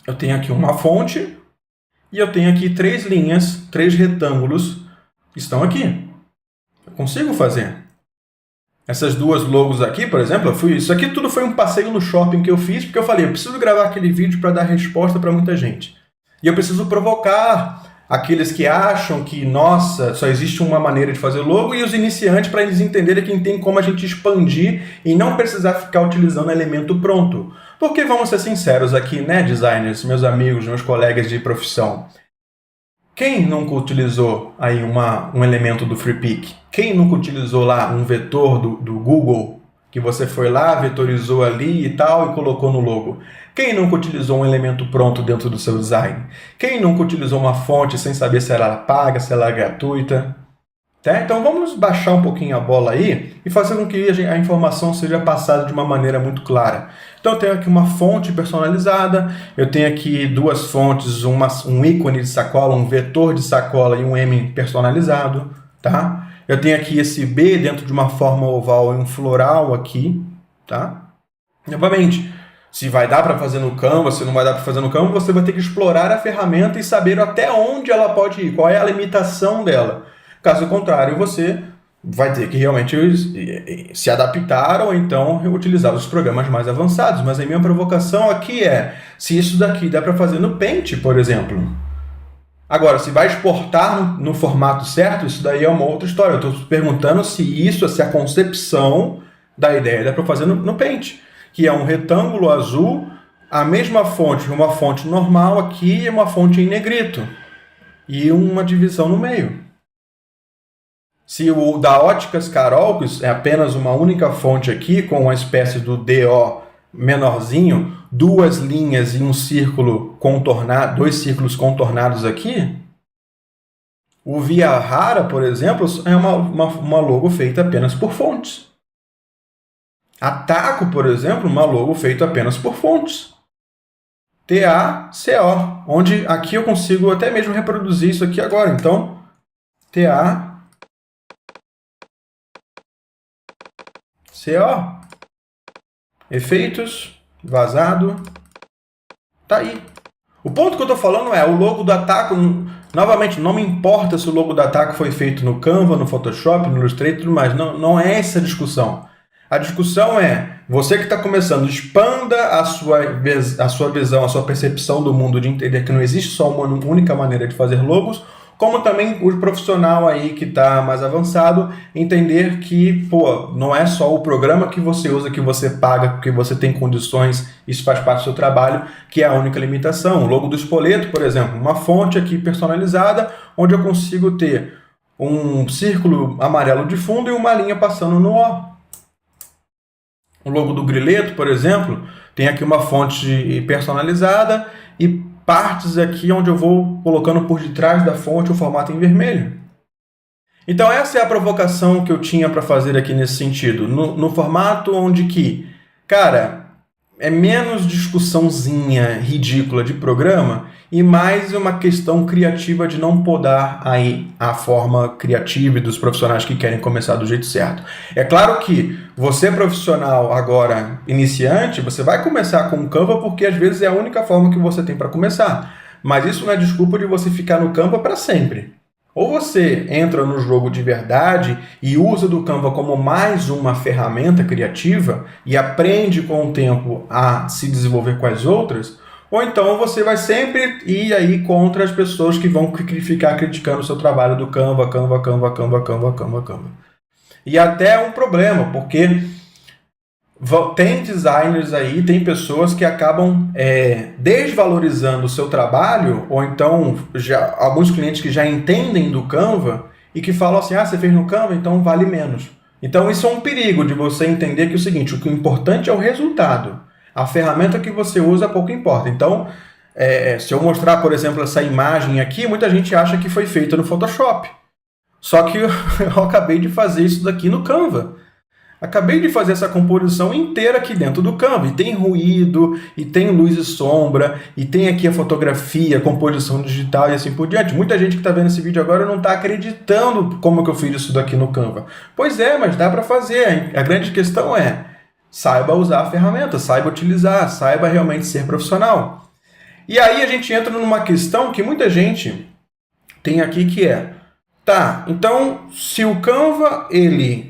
Eu tenho aqui uma fonte e eu tenho aqui 3 linhas, 3 retângulos que estão aqui. Eu consigo fazer. Essas 2 logos aqui, por exemplo, isso aqui tudo foi um passeio no shopping que eu fiz, porque eu falei, eu preciso gravar aquele vídeo para dar resposta para muita gente. E eu preciso provocar aqueles que acham que, nossa, só existe uma maneira de fazer logo, e os iniciantes, para eles entenderem que tem como a gente expandir e não precisar ficar utilizando elemento pronto. Porque, vamos ser sinceros aqui, né, designers, meus amigos, meus colegas de profissão, quem nunca utilizou aí um elemento do FreePic? Quem nunca utilizou lá um vetor do Google, que você foi lá, vetorizou ali e tal, e colocou no logo? Quem nunca utilizou um elemento pronto dentro do seu design? Quem nunca utilizou uma fonte sem saber se ela paga, se ela é gratuita? Tá? Então vamos baixar um pouquinho a bola aí e fazer com que a informação seja passada de uma maneira muito clara. Então eu tenho aqui uma fonte personalizada, eu tenho aqui 2 fontes, um ícone de sacola, um vetor de sacola e um M personalizado. Tá? Eu tenho aqui esse B dentro de uma forma oval e um floral aqui. Tá? Novamente, se vai dar para fazer no Canva, se não vai dar para fazer no Canva, você vai ter que explorar a ferramenta e saber até onde ela pode ir, qual é a limitação dela. Caso contrário, você vai ter que realmente se adaptar ou então utilizar os programas mais avançados. Mas a minha provocação aqui é, se isso daqui dá para fazer no Paint, por exemplo. Agora, se vai exportar no formato certo, isso daí é uma outra história. Eu estou perguntando se a concepção da ideia dá para fazer no Paint, que é um retângulo azul, a mesma fonte, uma fonte normal aqui e uma fonte em negrito. E uma divisão no meio. Se o da Óticas Carol, que é apenas uma única fonte aqui, com uma espécie do DO menorzinho, 2 linhas e um círculo contornado, 2 círculos contornados aqui, o Via Rara, por exemplo, é uma logo feita apenas por fontes. A Taco, por exemplo, uma logo feita apenas por fontes. TACO, onde aqui eu consigo até mesmo reproduzir isso aqui agora. Então, TACO. Efeitos, vazado, tá aí. O ponto que eu estou falando é, o logo da Taco, novamente, não me importa se o logo da Taco foi feito no Canva, no Photoshop, no Illustrator e tudo mais, não é essa a discussão. A discussão é, você que está começando, expanda a sua visão, a sua percepção do mundo, de entender que não existe só uma única maneira de fazer logos, como também o profissional aí que está mais avançado, entender que, não é só o programa que você usa, que você paga, porque você tem condições, isso faz parte do seu trabalho, que é a única limitação. O logo do Spoleto, por exemplo, uma fonte aqui personalizada, onde eu consigo ter um círculo amarelo de fundo e uma linha passando no O. O logo do Grileto, por exemplo, tem aqui uma fonte personalizada e partes aqui onde eu vou colocando por detrás da fonte o formato em vermelho. Então essa é a provocação que eu tinha para fazer aqui nesse sentido. No formato onde que, cara, é menos discussãozinha ridícula de programa e mais uma questão criativa de não podar aí a forma criativa e dos profissionais que querem começar do jeito certo. É claro que você profissional agora iniciante, você vai começar com o Canva porque às vezes é a única forma que você tem para começar. Mas isso não é desculpa de você ficar no Canva para sempre. Ou você entra no jogo de verdade e usa do Canva como mais uma ferramenta criativa e aprende com o tempo a se desenvolver com as outras, ou então você vai sempre ir aí contra as pessoas que vão ficar criticando o seu trabalho do Canva. E até é um problema, porque tem designers aí, tem pessoas que acabam desvalorizando o seu trabalho, ou então alguns clientes que já entendem do Canva e que falam assim, você fez no Canva, então vale menos. Então isso é um perigo de você entender que é o seguinte, o que é importante é o resultado. A ferramenta que você usa pouco importa. Então, se eu mostrar, por exemplo, essa imagem aqui, muita gente acha que foi feita no Photoshop. Só que eu acabei de fazer isso daqui no Canva. Acabei de fazer essa composição inteira aqui dentro do Canva. E tem ruído, e tem luz e sombra, e tem aqui a fotografia, a composição digital e assim por diante. Muita gente que está vendo esse vídeo agora não está acreditando como que eu fiz isso daqui no Canva. Pois é, mas dá para fazer. A grande questão é, saiba usar a ferramenta, saiba utilizar, saiba realmente ser profissional. E aí a gente entra numa questão que muita gente tem aqui que é, tá, então se o Canva, ele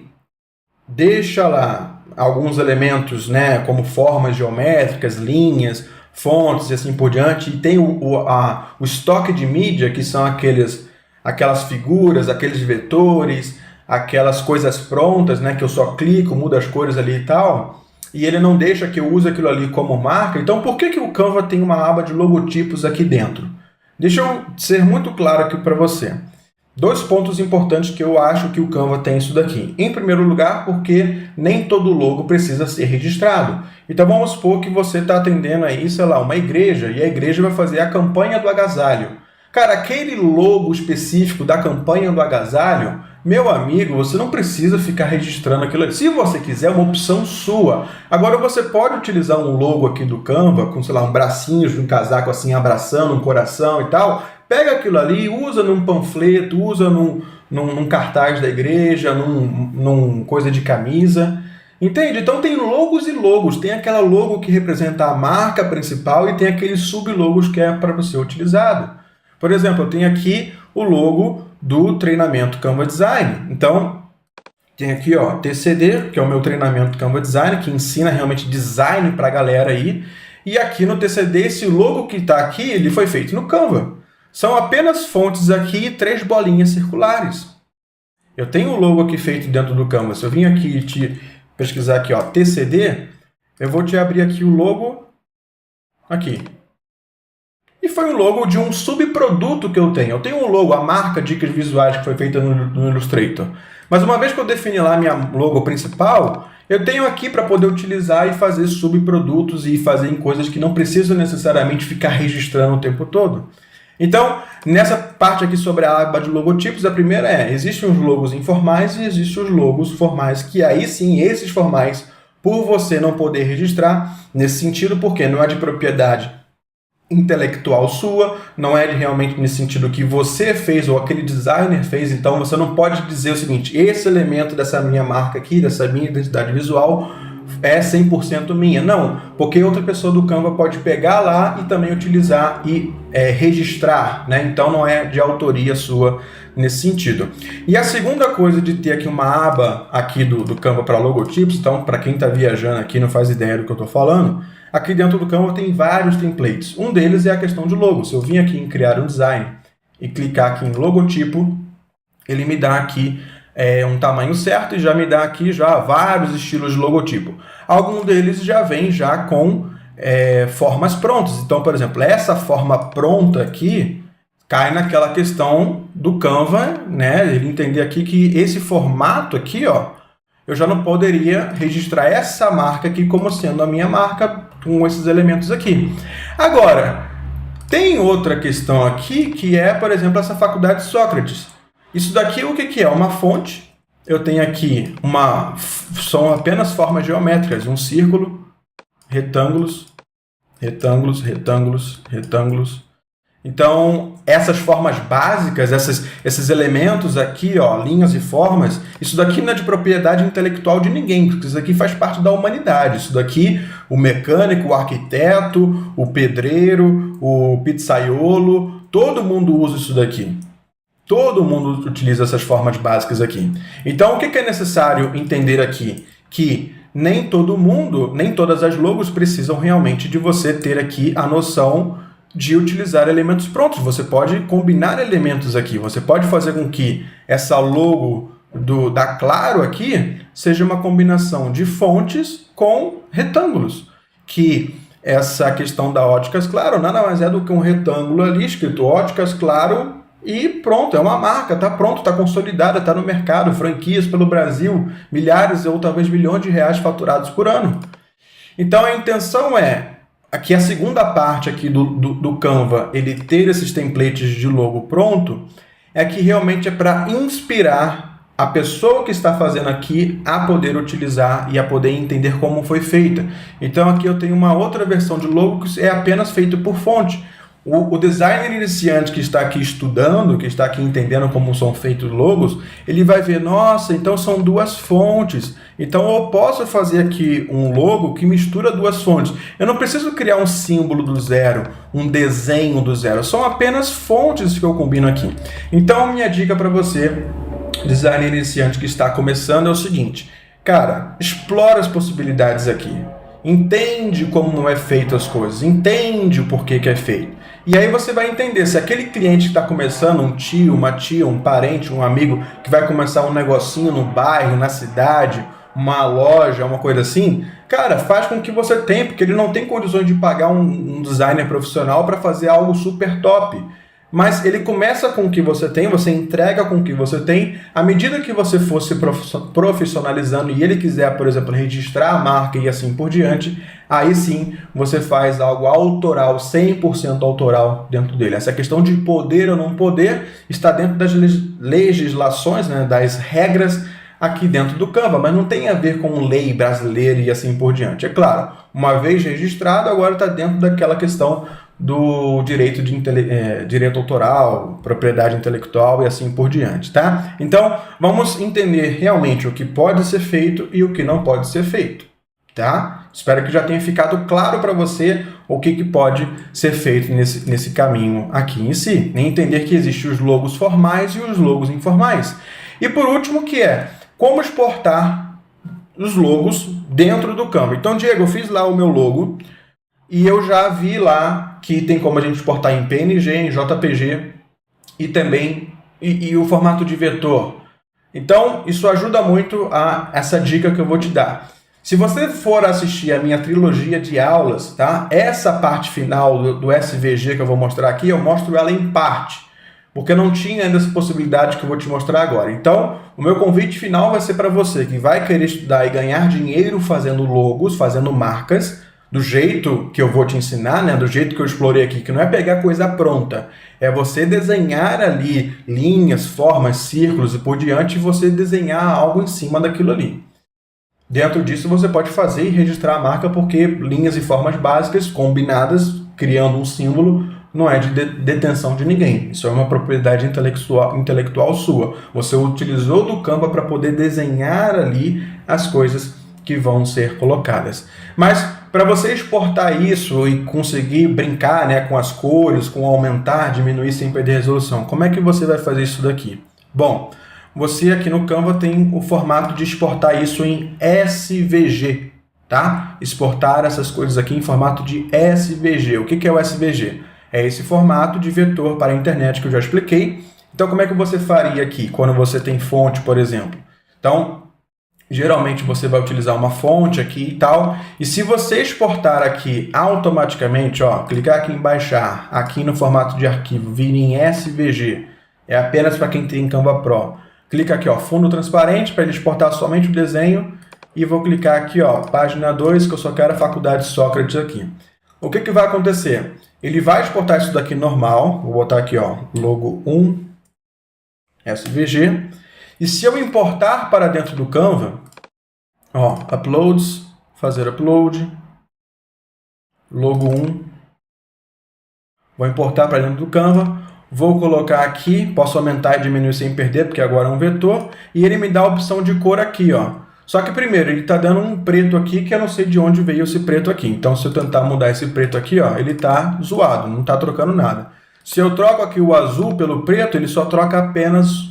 deixa lá alguns elementos, né, como formas geométricas, linhas, fontes e assim por diante, e tem o estoque de mídia, que são aquelas figuras, aqueles vetores, aquelas coisas prontas, né, que eu só clico, mudo as cores ali e tal, e ele não deixa que eu use aquilo ali como marca. Então por que o Canva tem uma aba de logotipos aqui dentro? Deixa eu ser muito claro aqui para você. 2 pontos importantes que eu acho que o Canva tem isso daqui. Em primeiro lugar, porque nem todo logo precisa ser registrado. Então vamos supor que você está atendendo aí, sei lá, uma igreja, e a igreja vai fazer a campanha do agasalho. Cara, aquele logo específico da campanha do agasalho, meu amigo, você não precisa ficar registrando aquilo ali. Se você quiser, é uma opção sua. Agora você pode utilizar um logo aqui do Canva, com, sei lá, um bracinho de um casaco assim, abraçando um coração e tal. Pega aquilo ali, usa num panfleto, usa num cartaz da igreja, num coisa de camisa. Entende? Então tem logos e logos. Tem aquela logo que representa a marca principal e tem aqueles sublogos que é para você utilizado. Por exemplo, eu tenho aqui o logo do treinamento Canva Design. Então, tem aqui, ó, TCD, que é o meu treinamento Canva Design, que ensina realmente design para a galera aí. E aqui no TCD, esse logo que está aqui, ele foi feito no Canva. São apenas fontes aqui e 3 bolinhas circulares. Eu tenho o logo aqui feito dentro do Canva. Se eu vim aqui e te pesquisar aqui, ó, TCD, eu vou te abrir aqui o logo aqui. E foi um logo de um subproduto que eu tenho. Eu tenho um logo, a marca Dicas Visuais, que foi feita no Illustrator. Mas uma vez que eu defini lá a minha logo principal, eu tenho aqui para poder utilizar e fazer subprodutos e fazer em coisas que não precisam necessariamente ficar registrando o tempo todo. Então, nessa parte aqui sobre a aba de logotipos, a primeira existem os logos informais e existem os logos formais, que aí sim, esses formais, por você não poder registrar, nesse sentido, porque não é de propriedade intelectual sua, não é realmente nesse sentido que você fez ou aquele designer fez, então você não pode dizer o seguinte, esse elemento dessa minha marca aqui, dessa minha identidade visual, é 100% minha. Não, porque outra pessoa do Canva pode pegar lá e também utilizar e registrar, né? Então não é de autoria sua nesse sentido. E a segunda coisa de ter aqui uma aba aqui do Canva para logotipos, então para quem está viajando aqui não faz ideia do que eu estou falando, aqui dentro do Canva tem vários templates. Um deles é a questão de logo. Se eu vim aqui em criar um design e clicar aqui em logotipo, ele me dá aqui um tamanho certo e já me dá aqui já vários estilos de logotipo. Alguns deles já vem já com formas prontas. Então, por exemplo, essa forma pronta aqui cai naquela questão do Canva, né? Ele entender aqui que esse formato aqui, ó, eu já não poderia registrar essa marca aqui como sendo a minha marca com esses elementos aqui. Agora, tem outra questão aqui que é, por exemplo, essa faculdade Sócrates. Isso daqui o que é? Uma fonte. Eu tenho aqui são apenas formas geométricas, um círculo, retângulos, retângulos, retângulos, retângulos. Então, essas formas básicas, esses elementos aqui, ó, linhas e formas, isso daqui não é de propriedade intelectual de ninguém, porque isso daqui faz parte da humanidade. Isso daqui, o mecânico, o arquiteto, o pedreiro, o pizzaiolo, todo mundo usa isso daqui. Todo mundo utiliza essas formas básicas aqui. Então, o que é necessário entender aqui? Que nem todo mundo, nem todas as logos precisam realmente de você ter aqui a noção de utilizar elementos prontos. Você pode combinar elementos aqui. Você pode fazer com que essa logo da Claro aqui seja uma combinação de fontes com retângulos. Que essa questão da Óticas Claro nada mais é do que um retângulo ali escrito Óticas Claro e pronto, é uma marca, está pronto, está consolidada, está no mercado, franquias pelo Brasil, milhares ou talvez milhões de reais faturados por ano. Então a intenção é aqui a segunda parte aqui do Canva, ele ter esses templates de logo pronto, é que realmente é para inspirar a pessoa que está fazendo aqui a poder utilizar e a poder entender como foi feita. Então aqui eu tenho uma outra versão de logo que é apenas feito por fonte. O designer iniciante que está aqui estudando, que está aqui entendendo como são feitos logos, ele vai ver, nossa, então são duas fontes. Então eu posso fazer aqui um logo que mistura duas fontes. Eu não preciso criar um símbolo do zero, um desenho do zero. São apenas fontes que eu combino aqui. Então minha dica para você, designer iniciante que está começando, é o seguinte. Cara, explora as possibilidades aqui. Entende como é feito as coisas. Entende o porquê que é feito. E aí você vai entender se aquele cliente que está começando, um tio, uma tia, um parente, um amigo, que vai começar um negocinho no bairro, na cidade, uma loja, uma coisa assim, cara, faz com que você tenha, porque ele não tem condições de pagar um designer profissional para fazer algo super top. Mas ele começa com o que você tem, você entrega com o que você tem. À medida que você for se profissionalizando e ele quiser, por exemplo, registrar a marca e assim por diante, aí sim você faz algo autoral, 100% autoral dentro dele. Essa questão de poder ou não poder está dentro das legislações, né, das regras aqui dentro do Canva, mas não tem a ver com lei brasileira e assim por diante. É claro, uma vez registrado, agora está dentro daquela questão do direito direito autoral, propriedade intelectual e assim por diante, tá? Então, vamos entender realmente o que pode ser feito e o que não pode ser feito, tá? Espero que já tenha ficado claro para você o que pode ser feito nesse caminho aqui em si. E entender que existem os logos formais e os logos informais. E por último, que é como exportar os logos dentro do Canva. Então, Diego, eu fiz lá o meu logo e eu já vi lá que tem como a gente exportar em PNG, em JPG e também e o formato de vetor. Então, isso ajuda muito a essa dica que eu vou te dar. Se você for assistir a minha trilogia de aulas, tá? Essa parte final do SVG que eu vou mostrar aqui, eu mostro ela em parte, porque não tinha ainda essa possibilidade que eu vou te mostrar agora. Então, o meu convite final vai ser para você que vai querer estudar e ganhar dinheiro fazendo logos, fazendo marcas, do jeito que eu vou te ensinar, né? Do jeito que eu explorei aqui, que não é pegar coisa pronta, é você desenhar ali linhas, formas, círculos e por diante, e você desenhar algo em cima daquilo ali. Dentro disso você pode fazer e registrar a marca, porque linhas e formas básicas combinadas, criando um símbolo, não é de detenção de ninguém. Isso é uma propriedade intelectual sua. Você utilizou do Canva para poder desenhar ali as coisas que vão ser colocadas. Mas para você exportar isso e conseguir brincar, né, com as cores, com aumentar, diminuir sem perder resolução, como é que você vai fazer isso daqui? Bom, você aqui no Canva tem o formato de exportar isso em SVG, tá? Exportar essas coisas aqui em formato de SVG. O que é o SVG? É esse formato de vetor para a internet que eu já expliquei. Então, como é que você faria aqui quando você tem fonte, por exemplo? Então, geralmente você vai utilizar uma fonte aqui e tal. E se você exportar aqui automaticamente, ó, clicar aqui em baixar, aqui no formato de arquivo, vir em SVG, é apenas para quem tem Canva Pro. Clica aqui, ó, fundo transparente, para ele exportar somente o desenho. E vou clicar aqui, ó, página 2, que eu só quero a Faculdade Sócrates aqui. O que vai acontecer? Ele vai exportar isso daqui normal. Vou botar aqui, ó, logo 1, SVG. E se eu importar para dentro do Canva, ó, uploads, fazer upload, logo 1, vou importar para dentro do Canva, vou colocar aqui, posso aumentar e diminuir sem perder, porque agora é um vetor, e ele me dá a opção de cor aqui, ó. Só que primeiro, ele está dando um preto aqui, que eu não sei de onde veio esse preto aqui. Então, se eu tentar mudar esse preto aqui, ó, ele está zoado, não está trocando nada. Se eu troco aqui o azul pelo preto, ele só troca apenas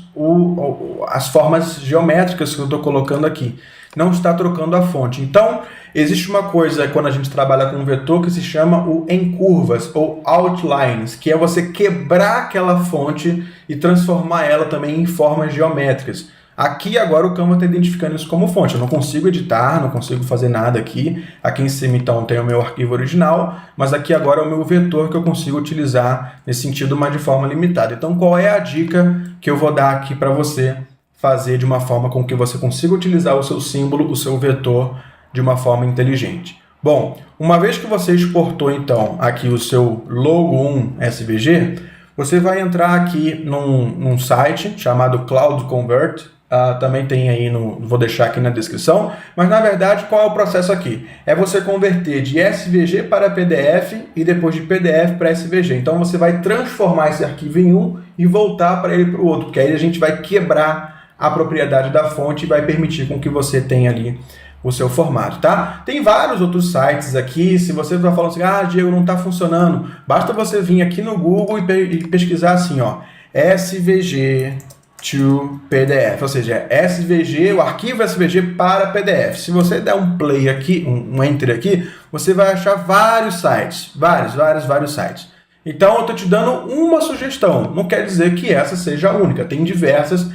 as formas geométricas que eu estou colocando aqui. Não está trocando a fonte. Então, existe uma coisa quando a gente trabalha com um vetor que se chama o em curvas ou outlines, que é você quebrar aquela fonte e transformar ela também em formas geométricas. Aqui agora o Canva está identificando isso como fonte. Eu não consigo editar, não consigo fazer nada aqui. Aqui em cima então tem o meu arquivo original, mas aqui agora é o meu vetor que eu consigo utilizar nesse sentido, mas de forma limitada. Então qual é a dica que eu vou dar aqui para você fazer de uma forma com que você consiga utilizar o seu símbolo, o seu vetor de uma forma inteligente? Bom, uma vez que você exportou então aqui o seu logo 1 SVG, você vai entrar aqui num site chamado Cloud Convert. Também tem aí, vou deixar aqui na descrição, mas na verdade qual é o processo aqui? É você converter de SVG para PDF e depois de PDF para SVG. Então você vai transformar esse arquivo em um e voltar para ele para o outro, porque aí a gente vai quebrar a propriedade da fonte e vai permitir com que você tenha ali o seu formato, tá? Tem vários outros sites aqui. Se você está falando assim, Diego, não está funcionando, basta você vir aqui no Google e pesquisar assim, ó, SVG to PDF, ou seja, SVG, o arquivo SVG para PDF. Se você der um play aqui, um enter aqui, você vai achar vários sites, vários sites. Então eu estou te dando uma sugestão, não quer dizer que essa seja a única, tem diversas.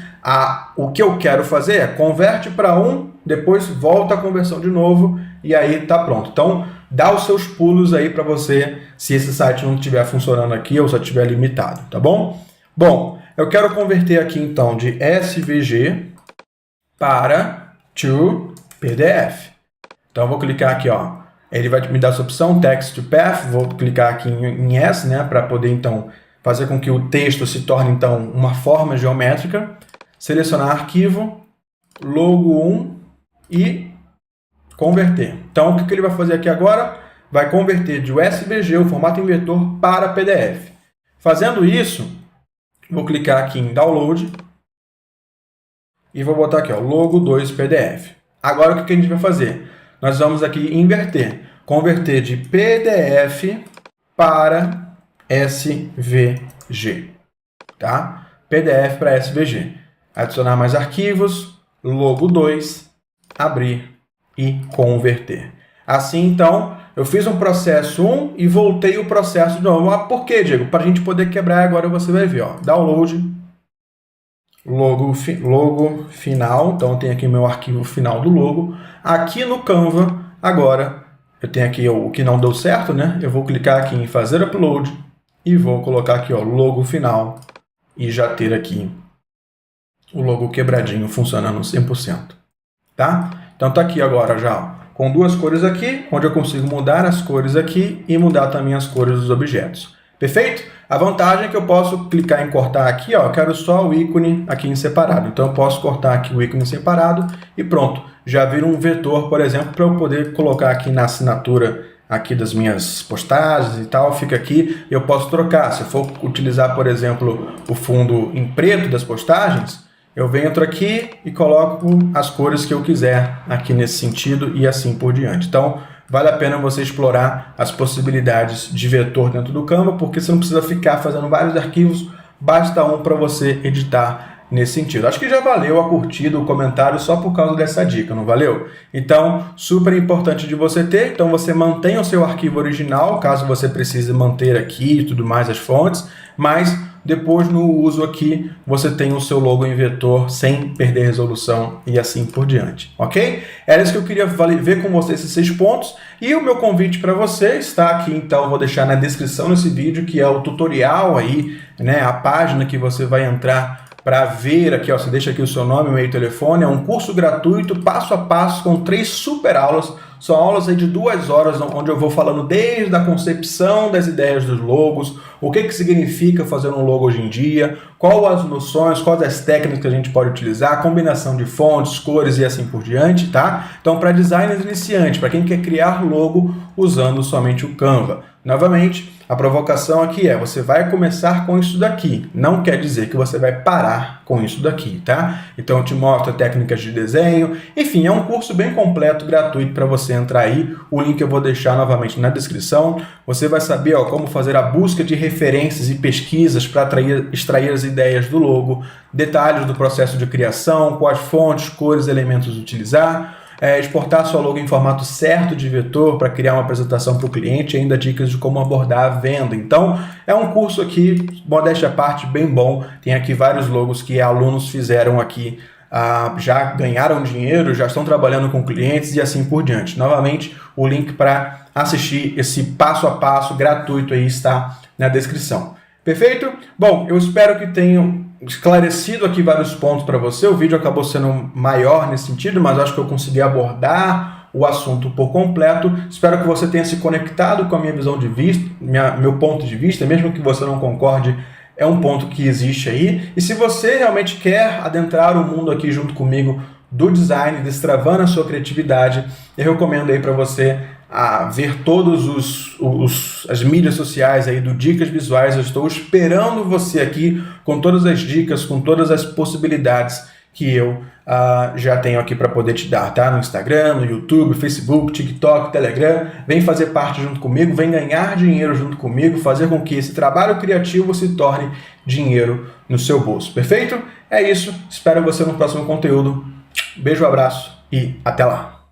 O que eu quero fazer é converte para um, depois volta a conversão de novo e aí tá pronto. Então dá os seus pulos aí para você, se esse site não estiver funcionando aqui ou só estiver limitado, tá bom? Bom, eu quero converter aqui então de SVG para to PDF. Então eu vou clicar aqui, ó. Ele vai me dar essa opção Text to Path. Vou clicar aqui em Yes, né, para poder então fazer com que o texto se torne então uma forma geométrica. Selecionar arquivo, logo 1 e converter. Então o que ele vai fazer aqui agora? Vai converter de SVG, o formato em vetor, para PDF. Fazendo isso, vou clicar aqui em Download e vou botar aqui, ó, logo 2 PDF. Agora o que a gente vai fazer? Nós vamos aqui inverter, converter de PDF para SVG, tá? PDF para SVG. Adicionar mais arquivos, logo 2, abrir e converter. Assim, então, eu fiz um processo 1 e voltei o processo de novo. Mas por quê, Diego? Para a gente poder quebrar, agora você vai ver, ó, download, logo final. Então, eu tenho aqui meu arquivo final do logo. Aqui no Canva, agora, eu tenho aqui o que não deu certo, né? Eu vou clicar aqui em fazer upload e vou colocar aqui, ó, logo final e já ter aqui o logo quebradinho funcionando 100%, tá? Então tá aqui agora já, ó, com duas cores aqui, onde eu consigo mudar as cores aqui e mudar também as cores dos objetos. Perfeito? A vantagem é que eu posso clicar em cortar aqui, ó, eu quero só o ícone aqui em separado. Então eu posso cortar aqui o ícone separado e pronto, já vira um vetor, por exemplo, para eu poder colocar aqui na assinatura aqui das minhas postagens e tal, fica aqui e eu posso trocar. Se eu for utilizar, por exemplo, o fundo em preto das postagens, eu entro aqui e coloco as cores que eu quiser aqui nesse sentido e assim por diante. Então, vale a pena você explorar as possibilidades de vetor dentro do Canva, porque você não precisa ficar fazendo vários arquivos, basta um para você editar nesse sentido. Acho que já valeu a curtida, o comentário só por causa dessa dica, não valeu? Então, super importante de você ter. Então, você mantém o seu arquivo original, caso você precise manter aqui e tudo mais as fontes, mas depois no uso aqui você tem o seu logo em vetor sem perder resolução e assim por diante, ok? Era isso que eu queria ver com você, esses 6 pontos, e o meu convite para você está aqui, então eu vou deixar na descrição desse vídeo, que é o tutorial aí, né, a página que você vai entrar para ver aqui, ó, você deixa aqui o seu nome, e-mail e telefone. É um curso gratuito, passo a passo, com 3 super aulas. São aulas aí de 2 horas, onde eu vou falando desde a concepção das ideias dos logos, o que significa fazer um logo hoje em dia, quais as noções, quais as técnicas que a gente pode utilizar, combinação de fontes, cores e assim por diante, tá? Então, para designers iniciantes, para quem quer criar logo usando somente o Canva. Novamente, a provocação aqui é, você vai começar com isso daqui, não quer dizer que você vai parar com isso daqui, tá? Então eu te mostro técnicas de desenho, enfim, é um curso bem completo, gratuito para você entrar aí, o link eu vou deixar novamente na descrição. Você vai saber, ó, como fazer a busca de referências e pesquisas para extrair as ideias do logo, detalhes do processo de criação, quais fontes, cores, elementos utilizar, exportar sua logo em formato certo de vetor para criar uma apresentação para o cliente e ainda dicas de como abordar a venda. Então, é um curso aqui, modéstia à parte, bem bom. Tem aqui vários logos que alunos fizeram aqui, já ganharam dinheiro, já estão trabalhando com clientes e assim por diante. Novamente, o link para assistir esse passo a passo gratuito aí está na descrição. Perfeito? Bom, eu espero que tenham esclarecido aqui vários pontos para você. O vídeo acabou sendo maior nesse sentido, mas acho que eu consegui abordar o assunto por completo. Espero que você tenha se conectado com a minha visão de vista, meu ponto de vista, mesmo que você não concorde, é um ponto que existe aí. E se você realmente quer adentrar o mundo aqui junto comigo do design, destravando a sua criatividade, eu recomendo aí para você ver todos as mídias sociais aí do Dicas Visuais. Eu estou esperando você aqui com todas as dicas, com todas as possibilidades que eu já tenho aqui para poder te dar, tá? No Instagram, no YouTube, Facebook, TikTok, Telegram. Vem fazer parte junto comigo, vem ganhar dinheiro junto comigo, fazer com que esse trabalho criativo se torne dinheiro no seu bolso. Perfeito? É isso. Espero você no próximo conteúdo. Beijo, abraço e até lá.